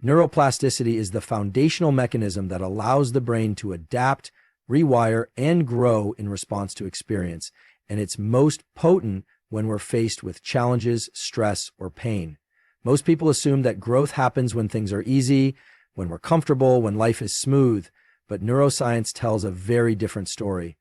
Neuroplasticity is the foundational mechanism that allows the brain to adapt, rewire, and grow in response to experience, and it's most potent when we're faced with challenges, stress, or pain. Most people assume that growth happens when things are easy, when we're comfortable, when life is smooth, but neuroscience tells a very different story.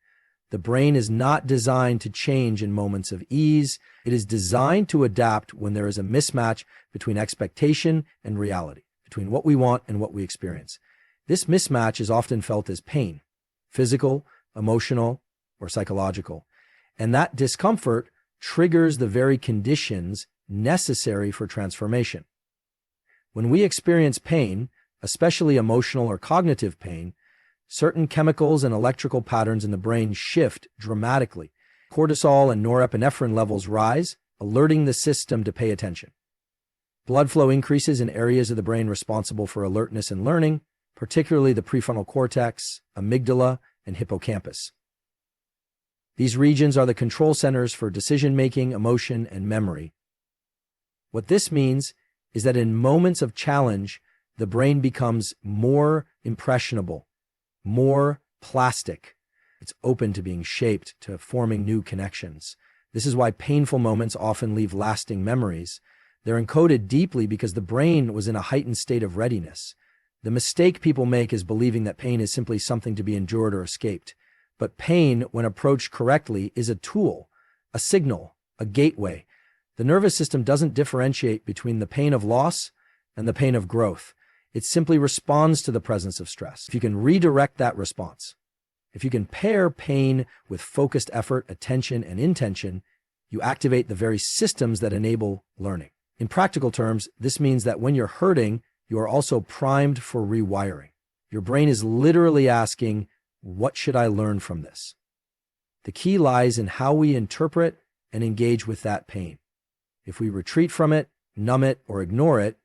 The brain is not designed to change in moments of ease. It is designed to adapt when there is a mismatch between expectation and reality, between what we want and what we experience. This mismatch is often felt as pain, physical, emotional, or psychological. And that discomfort triggers the very conditions necessary for transformation. When we experience pain, especially emotional or cognitive pain, certain chemicals and electrical patterns in the brain shift dramatically. Cortisol and norepinephrine levels rise, alerting the system to pay attention. Blood flow increases in areas of the brain responsible for alertness and learning, particularly the prefrontal cortex, amygdala, and hippocampus. These regions are the control centers for decision-making, emotion, and memory. What this means is that in moments of challenge, the brain becomes more impressionable, more plastic. It's open to being shaped, to forming new connections. This is why painful moments often leave lasting memories. They're encoded deeply because the brain was in a heightened state of readiness. The mistake people make is believing that pain is simply something to be endured or escaped. But pain, when approached correctly, is a tool, a signal, a gateway. The nervous system doesn't differentiate between the pain of loss and the pain of growth. It simply responds to the presence of stress. If you can redirect that response, if you can pair pain with focused effort, attention, and intention, you activate the very systems that enable learning. In practical terms, this means that when you're hurting, you are also primed for rewiring. Your brain is literally asking, what should I learn from this? The key lies in how we interpret and engage with that pain. If we retreat from it, numb it, or ignore it,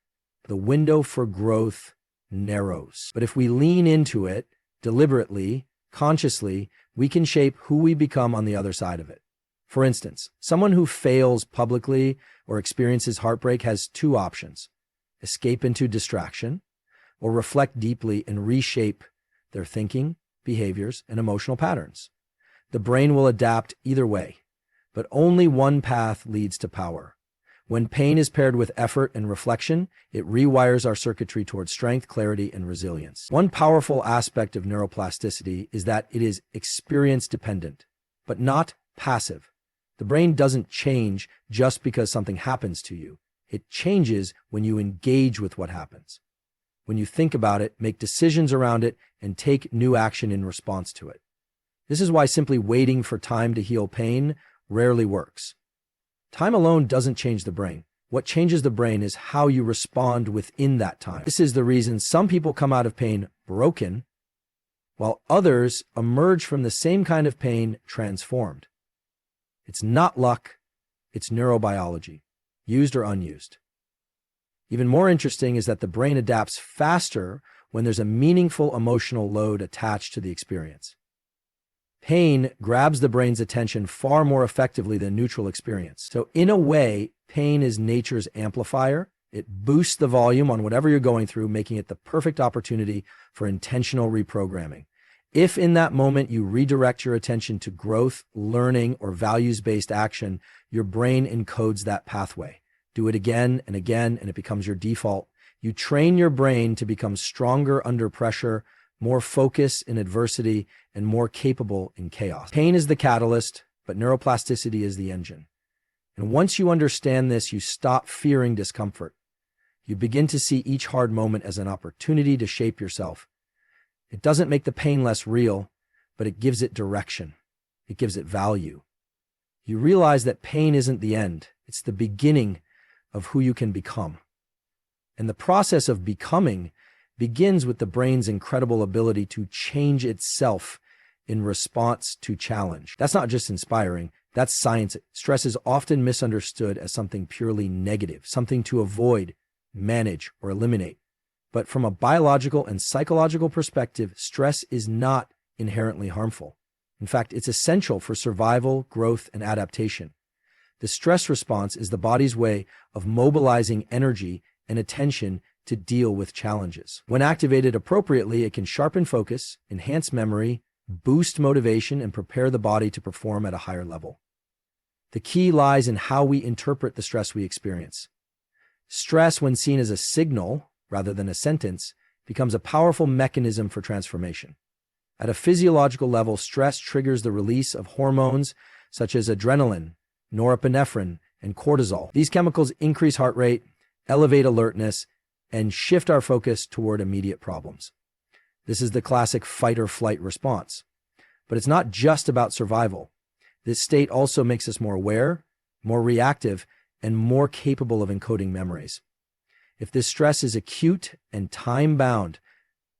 the window for growth narrows. But if we lean into it deliberately, consciously, we can shape who we become on the other side of it. For instance, someone who fails publicly or experiences heartbreak has two options: escape into distraction, or reflect deeply and reshape their thinking, behaviors, and emotional patterns. The brain will adapt either way, but only one path leads to power. When pain is paired with effort and reflection, it rewires our circuitry towards strength, clarity, and resilience. One powerful aspect of neuroplasticity is that it is experience-dependent, but not passive. The brain doesn't change just because something happens to you. It changes when you engage with what happens. When you think about it, make decisions around it, and take new action in response to it. This is why simply waiting for time to heal pain rarely works. Time alone doesn't change the brain. What changes the brain is how you respond within that time. This is the reason some people come out of pain broken, while others emerge from the same kind of pain transformed. It's not luck, it's neurobiology, used or unused. Even more interesting is that the brain adapts faster when there's a meaningful emotional load attached to the experience. Pain grabs the brain's attention far more effectively than neutral experience. So in a way, pain is nature's amplifier. It boosts the volume on whatever you're going through, making it the perfect opportunity for intentional reprogramming. If in that moment you redirect your attention to growth, learning, or values-based action, your brain encodes that pathway. Do it again and again, and it becomes your default. You train your brain to become stronger under pressure, more focused in adversity, and more capable in chaos. Pain is the catalyst, but neuroplasticity is the engine. And once you understand this, you stop fearing discomfort. You begin to see each hard moment as an opportunity to shape yourself. It doesn't make the pain less real, but it gives it direction. It gives it value. You realize that pain isn't the end. It's the beginning of who you can become. And the process of becoming begins with the brain's incredible ability to change itself in response to challenge. That's not just inspiring, that's science. Stress is often misunderstood as something purely negative, something to avoid, manage, or eliminate. But from a biological and psychological perspective, stress is not inherently harmful. In fact, it's essential for survival, growth, and adaptation. The stress response is the body's way of mobilizing energy and attention to deal with challenges. When activated appropriately, it can sharpen focus, enhance memory, boost motivation, and prepare the body to perform at a higher level. The key lies in how we interpret the stress we experience. Stress, when seen as a signal rather than a sentence, becomes a powerful mechanism for transformation. At a physiological level, stress triggers the release of hormones such as adrenaline, norepinephrine, and cortisol. These chemicals increase heart rate, elevate alertness, and shift our focus toward immediate problems. This is the classic fight or flight response. But it's not just about survival. This state also makes us more aware, more reactive, and more capable of encoding memories. If this stress is acute and time-bound,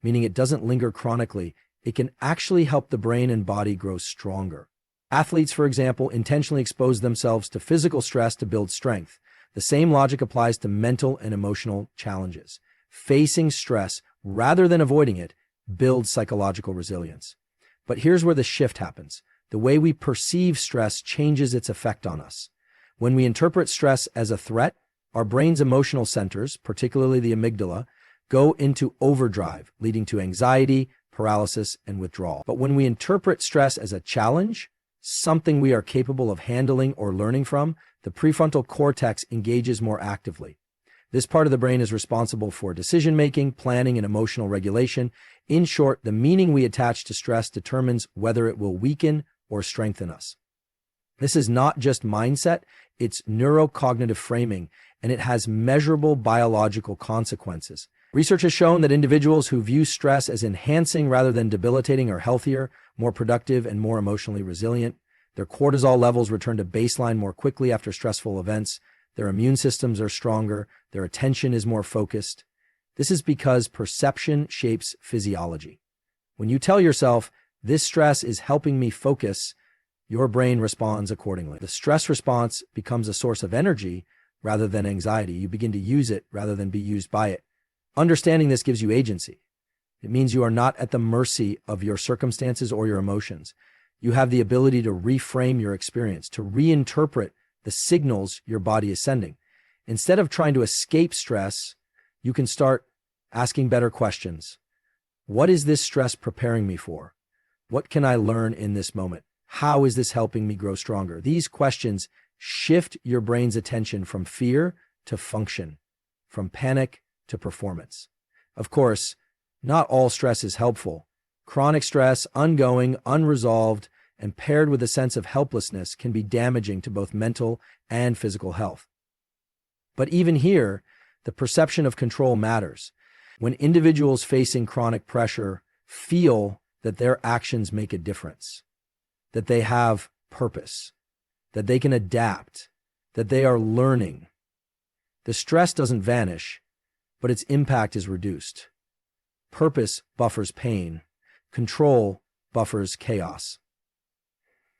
meaning it doesn't linger chronically, it can actually help the brain and body grow stronger. Athletes, for example, intentionally expose themselves to physical stress to build strength. The same logic applies to mental and emotional challenges. Facing stress, rather than avoiding it, builds psychological resilience. But here's where the shift happens. The way we perceive stress changes its effect on us. When we interpret stress as a threat, our brain's emotional centers, particularly the amygdala, go into overdrive, leading to anxiety, paralysis, and withdrawal. But when we interpret stress as a challenge, something we are capable of handling or learning from, the prefrontal cortex engages more actively. This part of the brain is responsible for decision-making, planning, and emotional regulation. In short, the meaning we attach to stress determines whether it will weaken or strengthen us. This is not just mindset, it's neurocognitive framing, and it has measurable biological consequences. Research has shown that individuals who view stress as enhancing rather than debilitating are healthier, more productive, and more emotionally resilient. Their cortisol levels return to baseline more quickly after stressful events. Their immune systems are stronger. Their attention is more focused. This is because perception shapes physiology. When you tell yourself, "This stress is helping me focus," your brain responds accordingly. The stress response becomes a source of energy rather than anxiety. You begin to use it rather than be used by it. Understanding this gives you agency. It means you are not at the mercy of your circumstances or your emotions. You have the ability to reframe your experience, to reinterpret the signals your body is sending. Instead of trying to escape stress, you can start asking better questions. What is this stress preparing me for? What can I learn in this moment? How is this helping me grow stronger? These questions shift your brain's attention from fear to function, from panic to performance. Of course, not all stress is helpful. Chronic stress, ongoing, unresolved, and paired with a sense of helplessness can be damaging to both mental and physical health. But even here, the perception of control matters. When individuals facing chronic pressure feel that their actions make a difference, that they have purpose, that they can adapt, that they are learning, the stress doesn't vanish, but its impact is reduced. Purpose buffers pain. Control buffers chaos.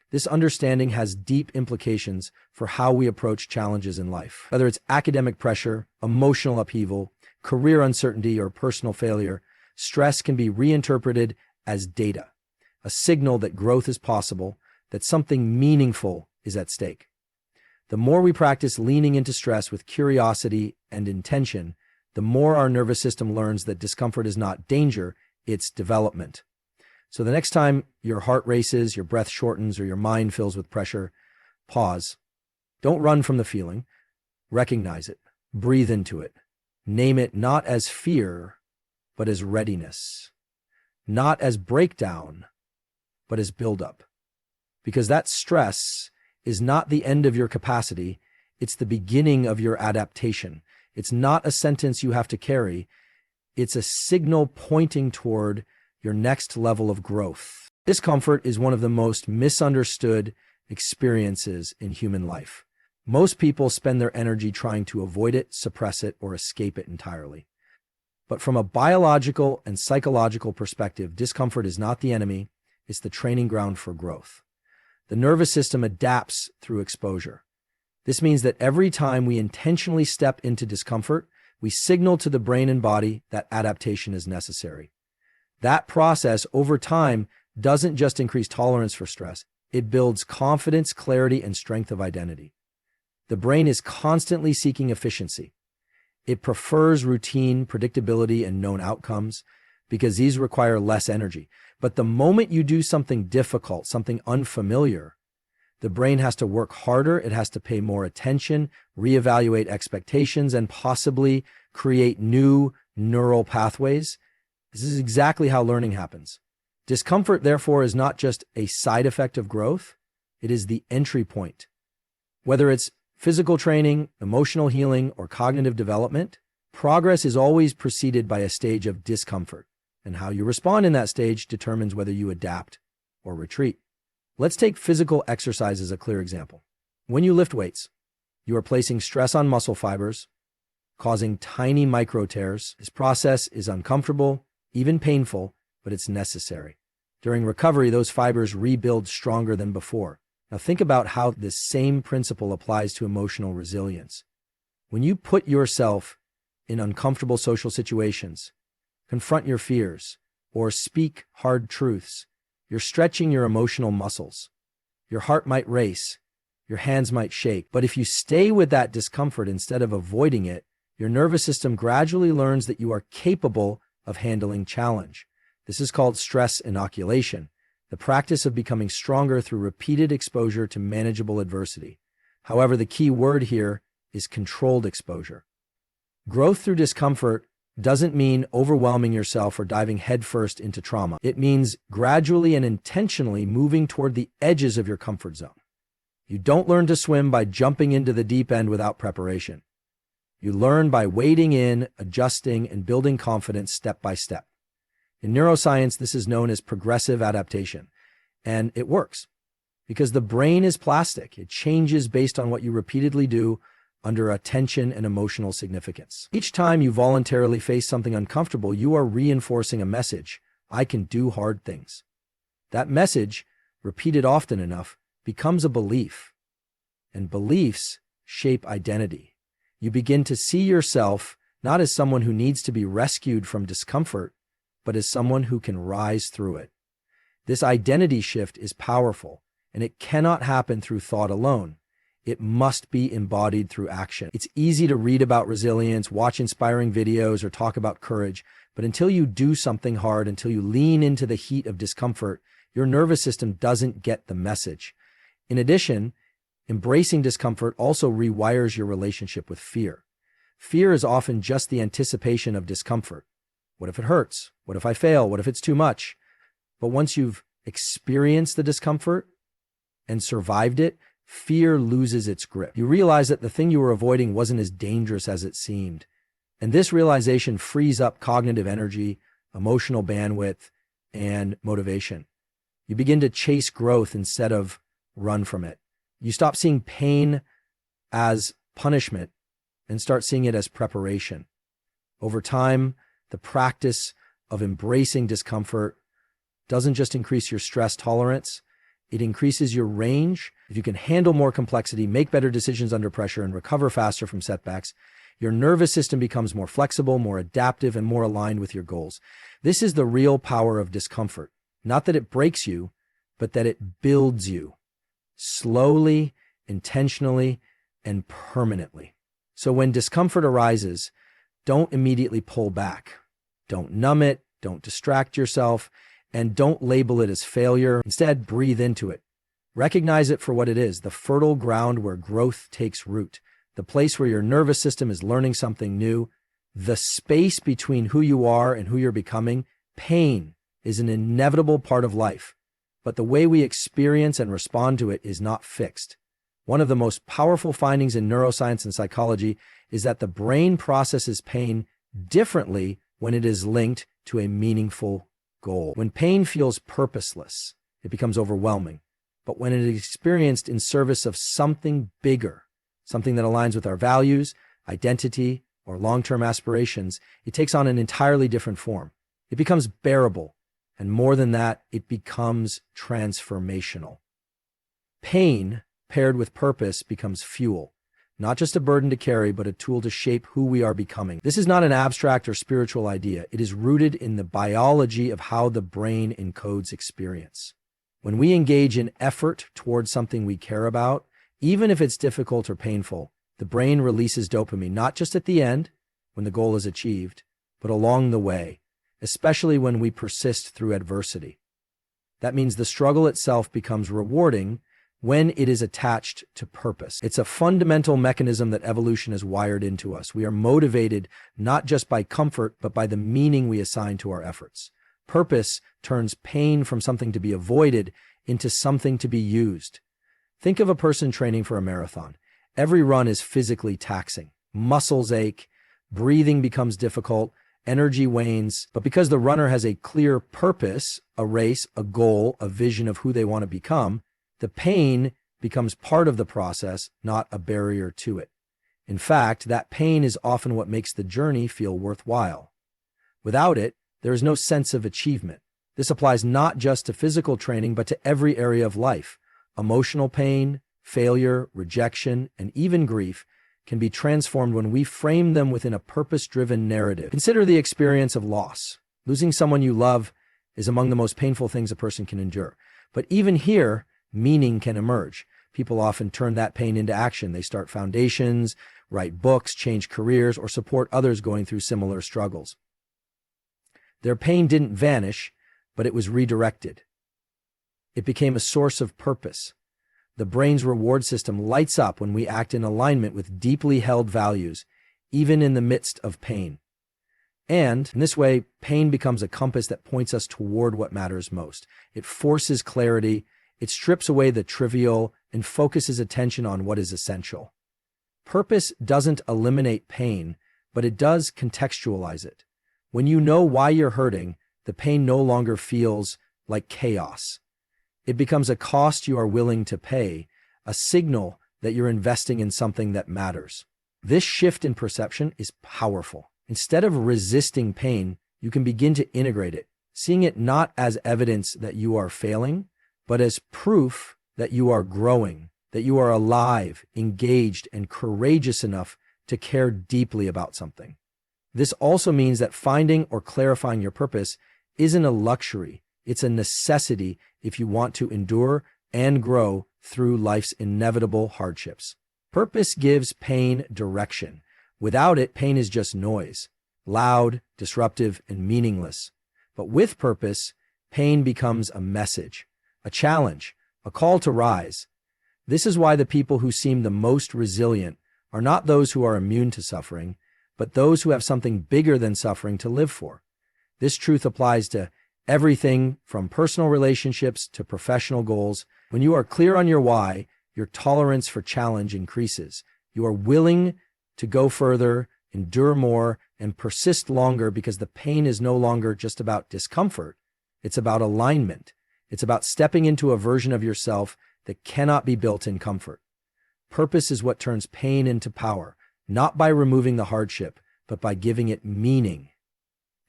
This understanding has deep implications for how we approach challenges in life. Whether it's academic pressure, emotional upheaval, career uncertainty, or personal failure, stress can be reinterpreted as data, a signal that growth is possible, that something meaningful is at stake. The more we practice leaning into stress with curiosity and intention, the more our nervous system learns that discomfort is not danger, it's development. So the next time your heart races, your breath shortens, or your mind fills with pressure, pause. Don't run from the feeling. Recognize it. Breathe into it. Name it not as fear, but as readiness. Not as breakdown, but as buildup. Because that stress is not the end of your capacity, it's the beginning of your adaptation. It's not a sentence you have to carry. It's a signal pointing toward your next level of growth. Discomfort is one of the most misunderstood experiences in human life. Most people spend their energy trying to avoid it, suppress it, or escape it entirely. But from a biological and psychological perspective, discomfort is not the enemy, it's the training ground for growth. The nervous system adapts through exposure. This means that every time we intentionally step into discomfort, we signal to the brain and body that adaptation is necessary. That process, over time, doesn't just increase tolerance for stress, it builds confidence, clarity, and strength of identity. The brain is constantly seeking efficiency. It prefers routine, predictability, and known outcomes because these require less energy. But the moment you do something difficult, something unfamiliar, the brain has to work harder, it has to pay more attention, reevaluate expectations, and possibly create new neural pathways. This is exactly how learning happens. Discomfort, therefore, is not just a side effect of growth, it is the entry point. Whether it's physical training, emotional healing, or cognitive development, progress is always preceded by a stage of discomfort, and how you respond in that stage determines whether you adapt or retreat. Let's take physical exercise as a clear example. When you lift weights, you are placing stress on muscle fibers, causing tiny micro tears. This process is uncomfortable, even painful, but it's necessary. During recovery, those fibers rebuild stronger than before. Now think about how this same principle applies to emotional resilience. When you put yourself in uncomfortable social situations, confront your fears, or speak hard truths, you're stretching your emotional muscles. Your heart might race, your hands might shake, but if you stay with that discomfort instead of avoiding it, your nervous system gradually learns that you are capable of handling challenge. This is called stress inoculation, the practice of becoming stronger through repeated exposure to manageable adversity. However, the key word here is controlled exposure. Growth through discomfort doesn't mean overwhelming yourself or diving headfirst into trauma. It means gradually and intentionally moving toward the edges of your comfort zone. You don't learn to swim by jumping into the deep end without preparation. You learn by wading in, adjusting, and building confidence step by step. In neuroscience, this is known as progressive adaptation, and it works because the brain is plastic. It changes based on what you repeatedly do under attention and emotional significance. Each time you voluntarily face something uncomfortable, you are reinforcing a message: I can do hard things. That message, repeated often enough, becomes a belief, and beliefs shape identity. You begin to see yourself not as someone who needs to be rescued from discomfort, but as someone who can rise through it. This identity shift is powerful, and it cannot happen through thought alone. It must be embodied through action. It's easy to read about resilience, watch inspiring videos, or talk about courage, but until you do something hard, until you lean into the heat of discomfort, your nervous system doesn't get the message. In addition, embracing discomfort also rewires your relationship with fear. Fear is often just the anticipation of discomfort. What if it hurts? What if I fail? What if it's too much? But once you've experienced the discomfort and survived it, fear loses its grip. You realize that the thing you were avoiding wasn't as dangerous as it seemed. And this realization frees up cognitive energy, emotional bandwidth, and motivation. You begin to chase growth instead of run from it. You stop seeing pain as punishment and start seeing it as preparation. Over time, the practice of embracing discomfort doesn't just increase your stress tolerance, it increases your range. If you can handle more complexity, make better decisions under pressure, and recover faster from setbacks, your nervous system becomes more flexible, more adaptive, and more aligned with your goals. This is the real power of discomfort. Not that it breaks you, but that it builds you slowly, intentionally, and permanently. So when discomfort arises, don't immediately pull back. Don't numb it, don't distract yourself, and don't label it as failure. Instead, breathe into it. Recognize it for what it is, the fertile ground where growth takes root, the place where your nervous system is learning something new, the space between who you are and who you're becoming. Pain is an inevitable part of life, but the way we experience and respond to it is not fixed. One of the most powerful findings in neuroscience and psychology is that the brain processes pain differently when it is linked to a meaningful goal. When pain feels purposeless, it becomes overwhelming. But when it is experienced in service of something bigger, something that aligns with our values, identity, or long-term aspirations, it takes on an entirely different form. It becomes bearable, and more than that, it becomes transformational. Pain, paired with purpose, becomes fuel. Not just a burden to carry, but a tool to shape who we are becoming. This is not an abstract or spiritual idea. It is rooted in the biology of how the brain encodes experience. When we engage in effort towards something we care about, even if it's difficult or painful, the brain releases dopamine, not just at the end, when the goal is achieved, but along the way, especially when we persist through adversity. That means the struggle itself becomes rewarding when it is attached to purpose. It's a fundamental mechanism that evolution has wired into us. We are motivated not just by comfort, but by the meaning we assign to our efforts. Purpose turns pain from something to be avoided into something to be used. Think of a person training for a marathon. Every run is physically taxing. Muscles ache, breathing becomes difficult, energy wanes, but because the runner has a clear purpose, a race, a goal, a vision of who they want to become, the pain becomes part of the process, not a barrier to it. In fact, that pain is often what makes the journey feel worthwhile. Without it, there is no sense of achievement. This applies not just to physical training, but to every area of life. Emotional pain, failure, rejection, and even grief can be transformed when we frame them within a purpose-driven narrative. Consider the experience of loss. Losing someone you love is among the most painful things a person can endure. But even here, meaning can emerge. People often turn that pain into action. They start foundations, write books, change careers, or support others going through similar struggles. Their pain didn't vanish, but it was redirected. It became a source of purpose. The brain's reward system lights up when we act in alignment with deeply held values, even in the midst of pain. And in this way, pain becomes a compass that points us toward what matters most. It forces clarity, it strips away the trivial, and focuses attention on what is essential. Purpose doesn't eliminate pain, but it does contextualize it. When you know why you're hurting, the pain no longer feels like chaos. It becomes a cost you are willing to pay, a signal that you're investing in something that matters. This shift in perception is powerful. Instead of resisting pain, you can begin to integrate it, seeing it not as evidence that you are failing, but as proof that you are growing, that you are alive, engaged, and courageous enough to care deeply about something. This also means that finding or clarifying your purpose isn't a luxury. It's a necessity if you want to endure and grow through life's inevitable hardships. Purpose gives pain direction. Without it, pain is just noise, loud, disruptive, and meaningless. But with purpose, pain becomes a message, a challenge, a call to rise. This is why the people who seem the most resilient are not those who are immune to suffering, but those who have something bigger than suffering to live for. This truth applies to everything from personal relationships to professional goals. When you are clear on your why, your tolerance for challenge increases. You are willing to go further, endure more, and persist longer because the pain is no longer just about discomfort. It's about alignment. It's about stepping into a version of yourself that cannot be built in comfort. Purpose is what turns pain into power, not by removing the hardship, but by giving it meaning.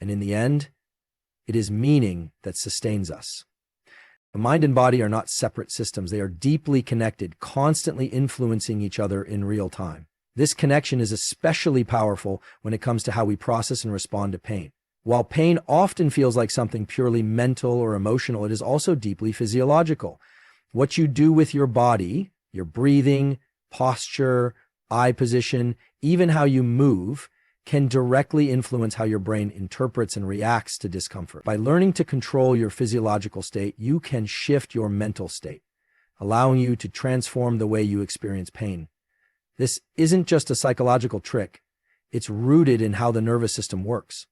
And in the end, it is meaning that sustains us. The mind and body are not separate systems. They are deeply connected, constantly influencing each other in real time. This connection is especially powerful when it comes to how we process and respond to pain. While pain often feels like something purely mental or emotional, it is also deeply physiological. What you do with your body, your breathing, posture, eye position, even how you move, can directly influence how your brain interprets and reacts to discomfort. By learning to control your physiological state, you can shift your mental state, allowing you to transform the way you experience pain. This isn't just a psychological trick. It's rooted in how the nervous system works.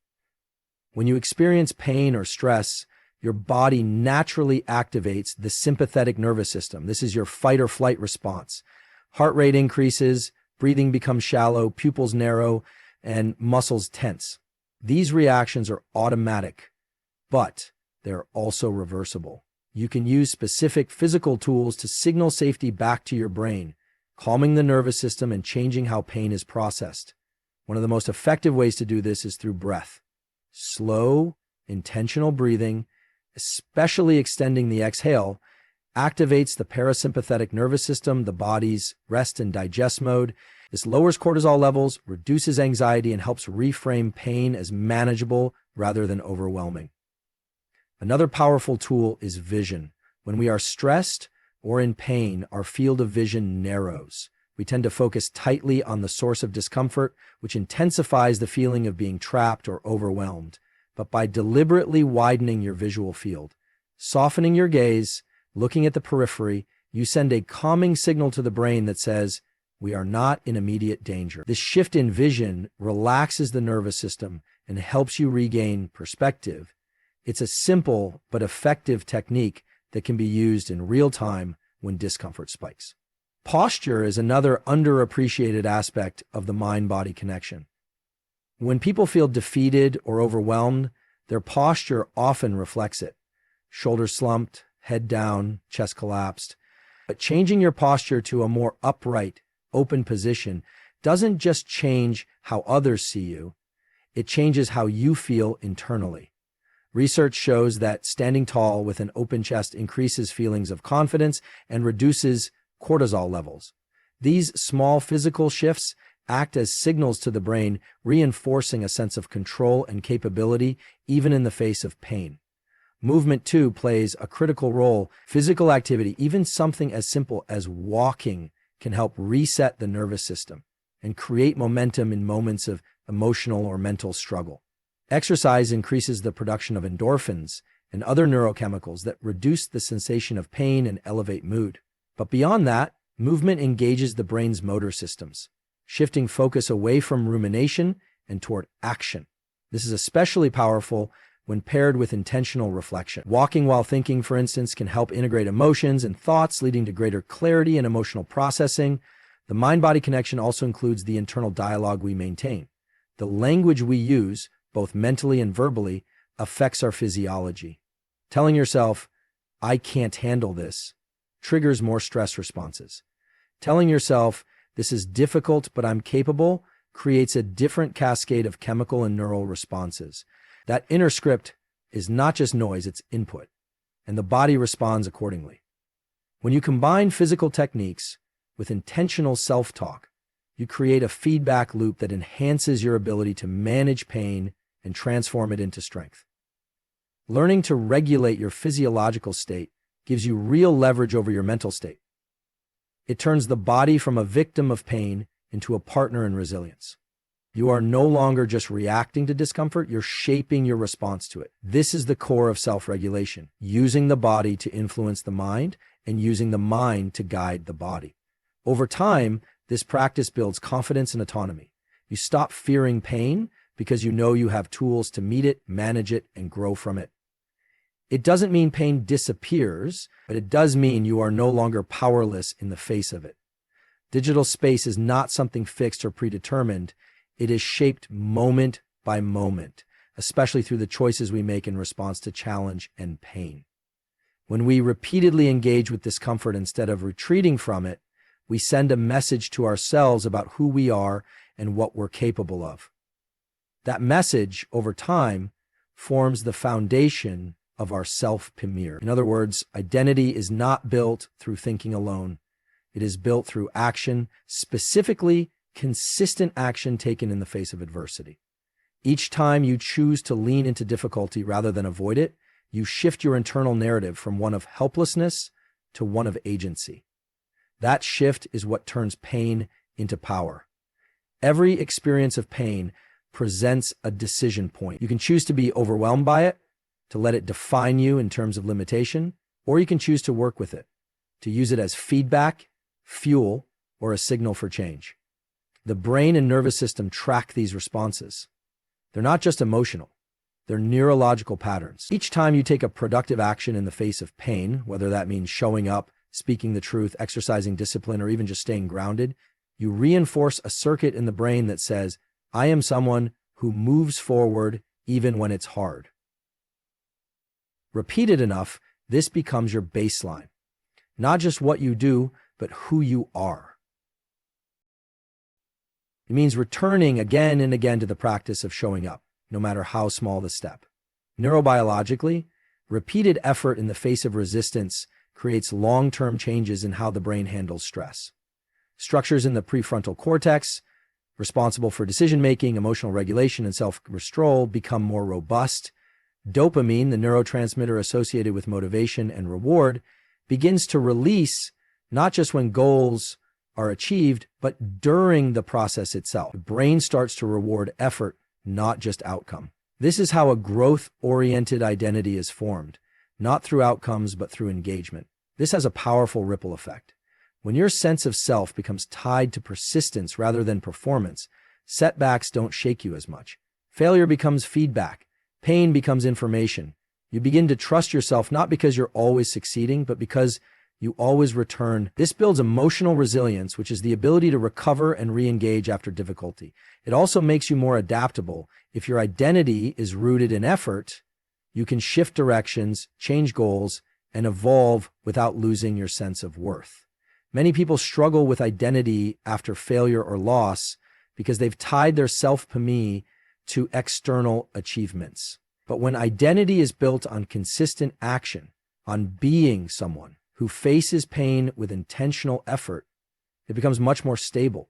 When you experience pain or stress, your body naturally activates the sympathetic nervous system. This is your fight or flight response. Heart rate increases, breathing becomes shallow, pupils narrow, and muscles tense. These reactions are automatic, but they're also reversible. You can use specific physical tools to signal safety back to your brain, calming the nervous system and changing how pain is processed. One of the most effective ways to do this is through breath. Slow, intentional breathing, especially extending the exhale, activates the parasympathetic nervous system, the body's rest and digest mode. This lowers cortisol levels, reduces anxiety, and helps reframe pain as manageable rather than overwhelming. Another powerful tool is vision. When we are stressed or in pain, our field of vision narrows. We tend to focus tightly on the source of discomfort, which intensifies the feeling of being trapped or overwhelmed. But by deliberately widening your visual field, softening your gaze, looking at the periphery, you send a calming signal to the brain that says, we are not in immediate danger. This shift in vision relaxes the nervous system and helps you regain perspective. It's a simple but effective technique that can be used in real time when discomfort spikes. Posture is another underappreciated aspect of the mind-body connection. When people feel defeated or overwhelmed, their posture often reflects it. Shoulders slumped, head down, chest collapsed. But changing your posture to a more upright, open position doesn't just change how others see you, it changes how you feel internally. Research shows that standing tall with an open chest increases feelings of confidence and reduces cortisol levels. These small physical shifts act as signals to the brain, reinforcing a sense of control and capability even in the face of pain. Movement, too, plays a critical role. Physical activity, even something as simple as walking, can help reset the nervous system and create momentum in moments of emotional or mental struggle. Exercise increases the production of endorphins and other neurochemicals that reduce the sensation of pain and elevate mood. But beyond that, movement engages the brain's motor systems, shifting focus away from rumination and toward action. This is especially powerful when paired with intentional reflection. Walking while thinking, for instance, can help integrate emotions and thoughts, leading to greater clarity and emotional processing. The mind-body connection also includes the internal dialogue we maintain. The language we use, both mentally and verbally, affects our physiology. Telling yourself, I can't handle this, triggers more stress responses. Telling yourself, this is difficult, but I'm capable, creates a different cascade of chemical and neural responses. That inner script is not just noise, it's input, and the body responds accordingly. When you combine physical techniques with intentional self-talk, you create a feedback loop that enhances your ability to manage pain and transform it into strength. Learning to regulate your physiological state gives you real leverage over your mental state. It turns the body from a victim of pain into a partner in resilience. You are no longer just reacting to discomfort, you're shaping your response to it. This is the core of self-regulation, using the body to influence the mind and using the mind to guide the body. Over time, this practice builds confidence and autonomy. You stop fearing pain because you know you have tools to meet it, manage it, and grow from it. It doesn't mean pain disappears, but it does mean you are no longer powerless in the face of it. Digital space is not something fixed or predetermined. It is shaped moment by moment, especially through the choices we make in response to challenge and pain. When we repeatedly engage with discomfort instead of retreating from it, we send a message to ourselves about who we are and what we're capable of. That message, over time, forms the foundation of our self-premiere. In other words, identity is not built through thinking alone. It is built through action, specifically consistent action taken in the face of adversity. Each time you choose to lean into difficulty rather than avoid it, you shift your internal narrative from one of helplessness to one of agency. That shift is what turns pain into power. Every experience of pain presents a decision point. You can choose to be overwhelmed by it, to let it define you in terms of limitation, or you can choose to work with it, to use it as feedback, fuel, or a signal for change. The brain and nervous system track these responses. They're not just emotional, they're neurological patterns. Each time you take a productive action in the face of pain, whether that means showing up, speaking the truth, exercising discipline, or even just staying grounded, you reinforce a circuit in the brain that says, I am someone who moves forward even when it's hard. Repeated enough, this becomes your baseline. Not just what you do, but who you are. It means returning again and again to the practice of showing up, no matter how small the step. Neurobiologically, repeated effort in the face of resistance creates long-term changes in how the brain handles stress. Structures in the prefrontal cortex, responsible for decision-making, emotional regulation, and self-control, become more robust. Dopamine, the neurotransmitter associated with motivation and reward, begins to release not just when goals are achieved, but during the process itself. The brain starts to reward effort, not just outcome. This is how a growth-oriented identity is formed, not through outcomes, but through engagement. This has a powerful ripple effect. When your sense of self becomes tied to persistence rather than performance, setbacks don't shake you as much. Failure becomes feedback. Pain becomes information. You begin to trust yourself not because you're always succeeding, but because you always return. This builds emotional resilience, which is the ability to recover and re-engage after difficulty. It also makes you more adaptable. If your identity is rooted in effort, you can shift directions, change goals, and evolve without losing your sense of worth. Many people struggle with identity after failure or loss because they've tied their self-esteem to external achievements. But when identity is built on consistent action, on being someone who faces pain with intentional effort, it becomes much more stable.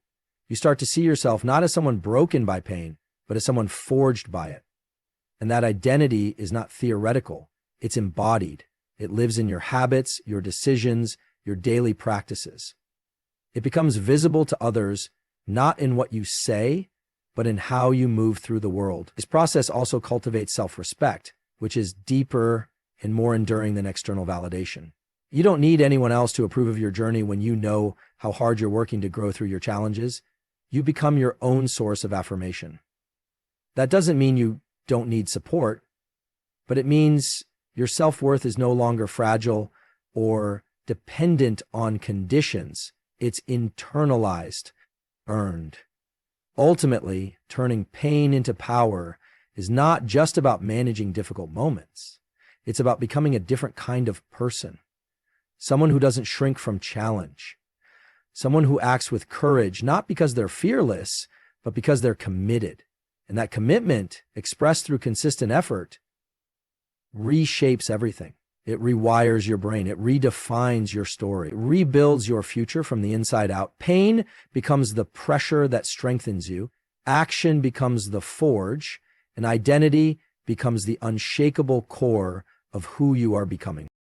You start to see yourself not as someone broken by pain, but as someone forged by it. And that identity is not theoretical, it's embodied. It lives in your habits, your decisions, your daily practices. It becomes visible to others, not in what you say, but in how you move through the world. This process also cultivates self-respect, which is deeper and more enduring than external validation. You don't need anyone else to approve of your journey when you know how hard you're working to grow through your challenges. You become your own source of affirmation. That doesn't mean you don't need support, but it means your self-worth is no longer fragile or dependent on conditions. It's internalized, earned. Ultimately, turning pain into power is not just about managing difficult moments. It's about becoming a different kind of person. Someone who doesn't shrink from challenge. Someone who acts with courage, not because they're fearless, but because they're committed. And that commitment, expressed through consistent effort, reshapes everything. It rewires your brain. It redefines your story. It rebuilds your future from the inside out. Pain becomes the pressure that strengthens you. Action becomes the forge. And identity becomes the unshakable core of who you are becoming.